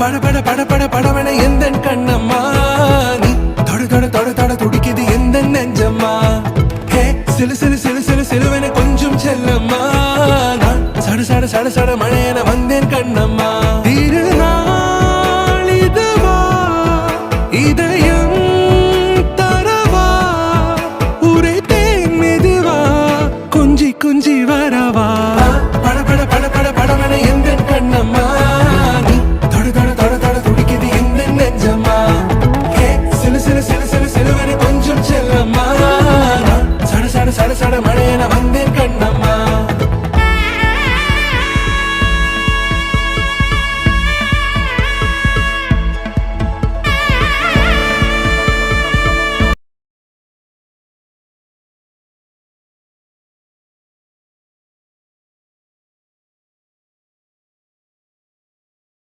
பட பட பட பட படவன எந்த கண்ணம்மா நீ தொட தொட தொட தொட துடிக்குது எந்த நெஞ்சம்மா ஹே சிலு சிலு சிலு சிலு சிலுவன கொஞ்சம் செல்லம்மா நான் சட சட சட சட மழைய